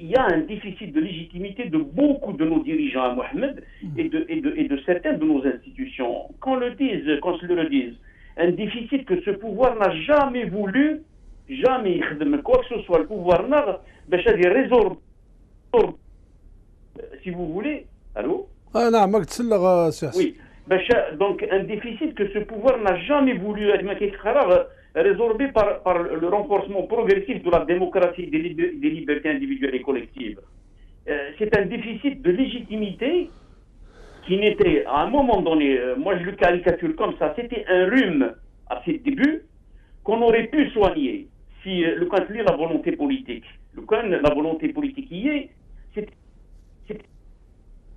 il y a un déficit de légitimité de beaucoup de nos dirigeants à Mohamed et de certaines de nos institutions. Qu'on se le dise, un déficit que ce pouvoir n'a jamais voulu, jamais quoi que ce soit, le pouvoir n'a résoudre, si vous voulez. Allô? Oui. Donc un déficit que ce pouvoir n'a jamais voulu résorbé par le renforcement progressif de la démocratie, des libertés individuelles et collectives. C'est un déficit de légitimité qui n'était, à un moment donné, moi je le caricature comme ça, c'était un rhume à ses débuts qu'on aurait pu soigner si le quand il y a la volonté politique. La volonté politique y est, c'est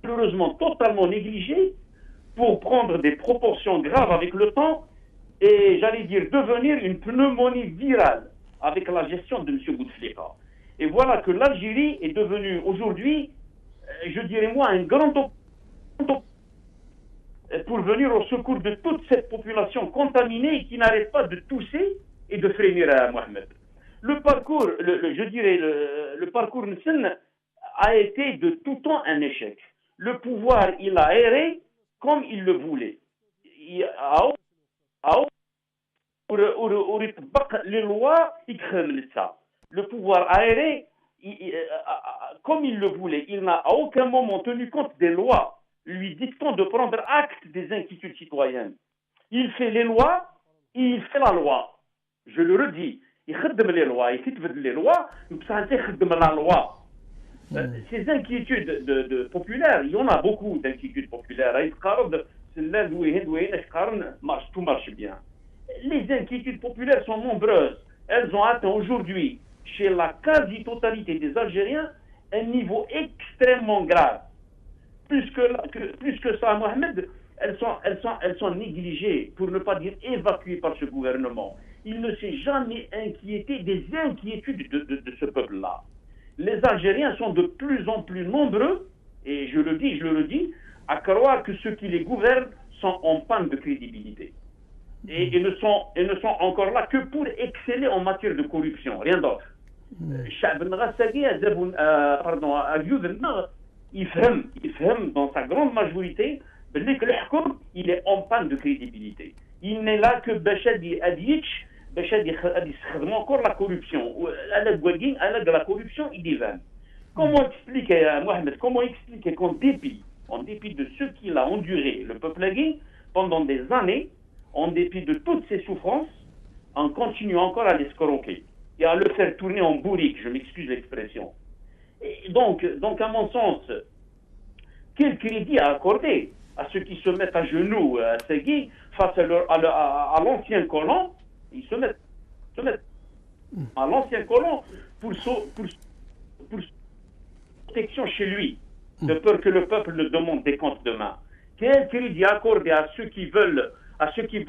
malheureusement totalement négligé pour prendre des proportions graves avec le temps et, j'allais dire, devenir une pneumonie virale avec la gestion de M. Bouteflika. Et voilà que l'Algérie est devenue aujourd'hui, je dirais moi, un grand pour venir au secours de toute cette population contaminée qui n'arrête pas de tousser et de frémir à Mohamed. Le parcours, le parcours Nssin a été de tout temps un échec. Le pouvoir, il a erré comme il le voulait. Les lois, le pouvoir aéré, comme il le voulait, il n'a à aucun moment tenu compte des lois, lui dictant de prendre acte des inquiétudes citoyennes. Il fait les lois et il fait la loi. Je le redis, il fait les lois, il fait les lois, il fait la loi. Ces inquiétudes populaires, il y en a beaucoup d'inquiétudes populaires. Tout marche bien. Les inquiétudes populaires sont nombreuses. Elles ont atteint aujourd'hui, chez la quasi-totalité des Algériens, un niveau extrêmement grave. Plus que ça, Mohamed, elles sont négligées, pour ne pas dire évacuées par ce gouvernement. Il ne s'est jamais inquiété des inquiétudes de ce peuple-là. Les Algériens sont de plus en plus nombreux, et je le dis, à croire que ceux qui les gouvernent sont en panne de crédibilité. Et ne sont encore là que pour exceller en matière de corruption, rien d'autre. Il fait dans sa grande majorité que il est en panne de crédibilité. Il n'est là que Bachadi Adich, encore la corruption. La corruption, il divane. Comment expliquer, Mohamed, qu'en dépit de ce qu'il a enduré, le peuple guin, pendant des années, en dépit de toutes ses souffrances, on continue encore à l'escroquer et à le faire tourner en bourrique, je m'excuse l'expression. Et donc, à mon sens, quel crédit à accorder à ceux qui se mettent à genoux, à Segui, face à l'ancien colon? Ils se mettent à l'ancien colon pour protection chez lui, de peur que le peuple le demande des comptes demain. Quel crédit accorder à ceux qui volent, à ceux qui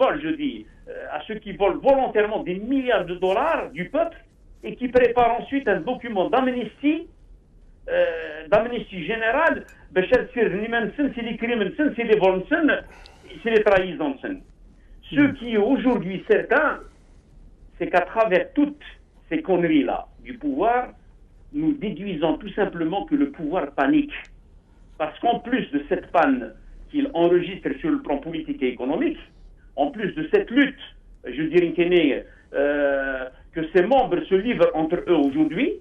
volent volontairement des milliards de dollars du peuple et qui préparent ensuite un document d'amnistie générale, c'est les crimes, c'est les vols, c'est les trahisons. Ce qui est aujourd'hui certain, c'est qu'à travers toutes ces conneries-là du pouvoir, nous déduisons tout simplement que le pouvoir panique. Parce qu'en plus de cette panne qu'il enregistre sur le plan politique et économique, en plus de cette lutte, je dirais que ses membres se livrent entre eux aujourd'hui,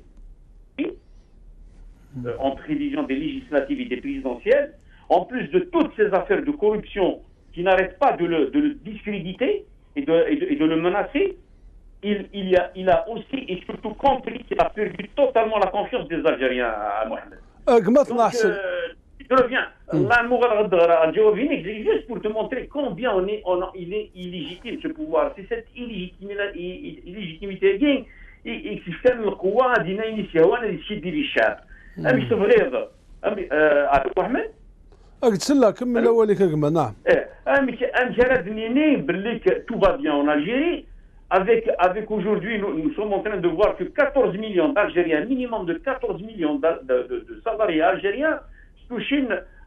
en prévision des législatives et des présidentielles, en plus de toutes ces affaires de corruption qui n'arrêtent pas de le discréditer et de le menacer, il a aussi et surtout compris qu'il a perdu totalement la confiance des Algériens à Mohamed. Donc, je reviens. Juste pour te montrer combien il est illégitime ce pouvoir. C'est cette illégitimité qui fait le pouvoir d'une initiative de l'État. أمي تبغيض أمي أحمد أقتل كمل أولي كجمع نعم أمي كردني باللي tout va bien en Algérie avec aujourd'hui nous sommes en train de voir que 14 millions d'Algériens, minimum de 14 millions de salariés algériens touchent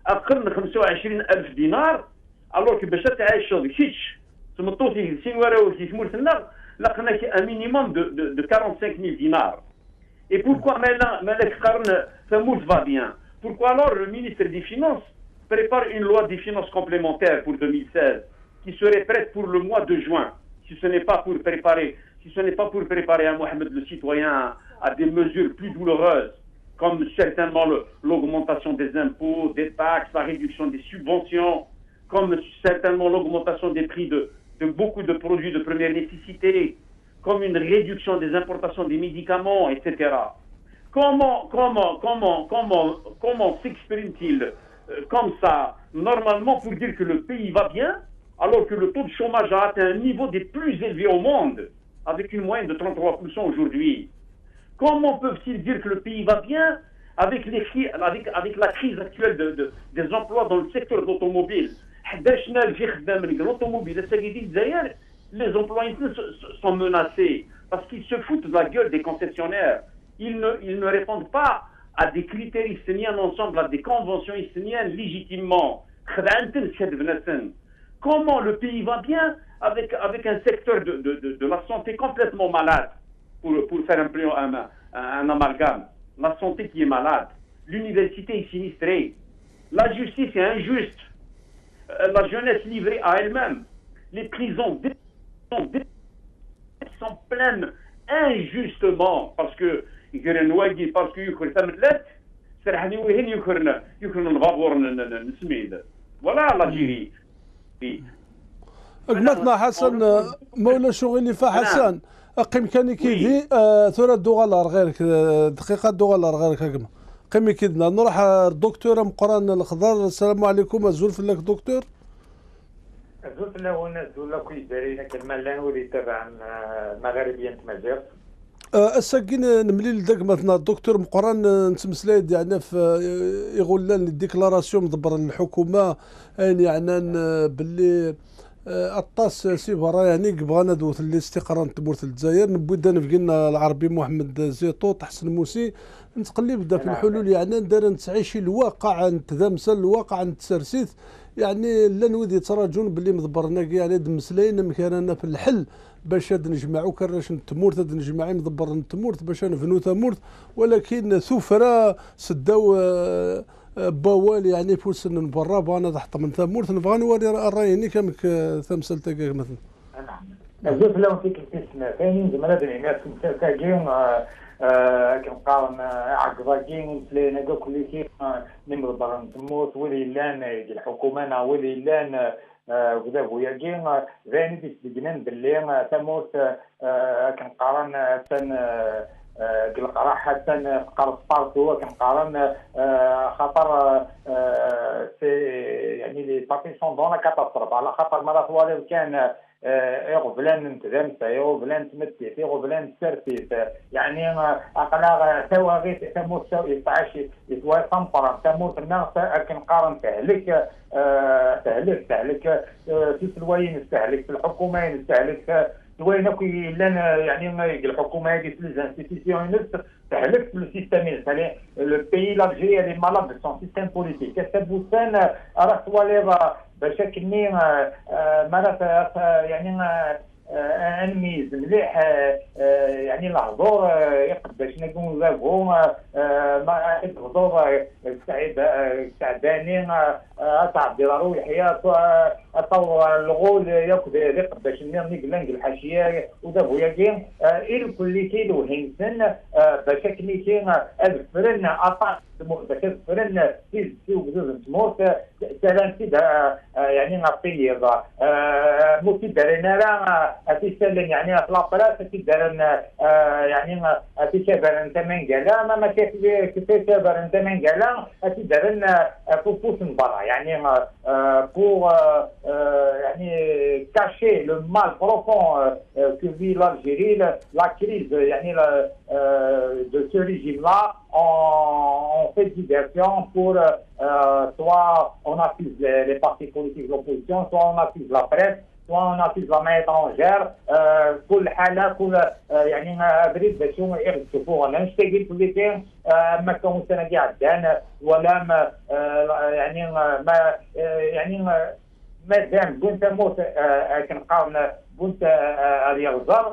أقل من 25,000 دينار alors que باش تعيش كيتش سمطوتي سين وراو سي سمورتنا لقنا un minimum de 45,000 dinars. Et pourquoi maintenant, va bien? Pourquoi alors le ministre des Finances prépare une loi des finances complémentaires pour 2016 qui serait prête pour le mois de juin, si ce n'est pas pour préparer à Mohamed le citoyen à des mesures plus douloureuses, comme certainement l'augmentation des impôts, des taxes, la réduction des subventions, comme certainement l'augmentation des prix de beaucoup de produits de première nécessité, comme une réduction des importations des médicaments, etc. Comment s'exprime-t-il comme ça, normalement, pour dire que le pays va bien, alors que le taux de chômage a atteint un niveau des plus élevés au monde, avec une moyenne de 33% aujourd'hui? Comment peuvent-ils dire que le pays va bien avec la crise actuelle des emplois dans le secteur de l'automobile? L'automobile, les employés sont menacés parce qu'ils se foutent de la gueule des concessionnaires. Ils ne répondent pas à des critères isténiens ensemble, à des conventions isténiennes légitimement. Comment le pays va bien avec un secteur de la santé complètement malade, pour faire un amalgame. La santé qui est malade, l'université est sinistrée, la justice est injuste, la jeunesse livrée à elle-même, les prisons sont pleines injustement parce que voilà l'Algérie. قمتنا حسن مولا شغلي فحسن أقيم كاني كيدي ثورة دوغالار غيرك دقيقة دوغالار غيرك هكما قيمي كيدنا نروح الدكتور مقران الخضر. السلام عليكم الزول في لك دكتور الزول في هنا الزول كي دارينا كلمة لان ولي تبع المغاربية تمازيغ الساكين نملي لداك مثلا الدكتور مقران نتمسلايد يعني في يقول لنا الديكلاراسيون مدبر الحكومة يعني باللي الطاس سيفرا يعني بغانا دوت الاستقرار تمورت الجزائر نبدا نفقنا العربي محمد زيطو تحسن موسي نتقلي بدا في الحلول يعني ندير نتعيشي الواقع نتذامسل الواقع نتسرسيث يعني لا نودي تراجون باللي مدبرنا يعني دمسلين مكاننا في الحل باش نجمعوا كراش نتمورت نجمعين مدبر نتمورت باش نفنو ثمورت ولكن ثفرة سداو بوال يعني فوسن من برا بانا تحت من ثمورت نبغى نوري الرايني كمك ثمسل تاكا مثلا. نعم. زوج لو فيك الاسم ثاني زعما هذا الناس كنتاجين كنقارن عقباكين لنا دوك اللي كي نمر نتموت ولي لان الحكومه ولي لان وكذا بوياكين ثاني تيسجنان باللي ثموت كنقارن تن القرا حتى قرص بارتو كنقارن خاطر يعني لي بارتي سون دون لا كاتاستروف على خاطر مرات والو كان يغفلان نتذمت يغفلان تمتيت يغفلان تسرتيت يعني اقلا تواغيت تموت 16 يتواصل صنفر تموت الناس كنقارن تهلك في الوين تهلك في الحكومه تهلك وين كي لنا يعني الحكومه هذه في ليزانستيتيسيون تهلك في السيستم يعني لو بيي لالجيري اللي مالاد دو سون سيستم بوليتيك السبوسان راه سوالير باش كني مرات يعني انميز مليح يعني الحضور باش نكون لاغو ما الحضور سعداني تاع الدرارو الحياه اطور الغول ياخذ باش نقلنق الحاشيه ودابو ياكين الكل كيلو هينسن باش كني كاين الفرن اطا باش الفرن في وجوز تموت سلامتي يعني نعطي موتي دارنا راه تيسلم يعني في لابلاص تيدارن يعني تيكبر انت من قال ما كيفكبر انت من قال تيدارن فوفوس من برا يعني pour يعني cacher le mal profond que vit l'Algérie, la crise يعني de ce régime-là, on fait diversion pour soit on accuse les partis politiques de l'opposition, soit on accuse la presse, soit on accuse la main étrangère. كل حالة كل يعني بريد باش يغتفوا انا نشتاقي كل ما كون سنة قاعدان ولا ما يعني ما يعني مادام كنت موت كنقارن كنت اليغزر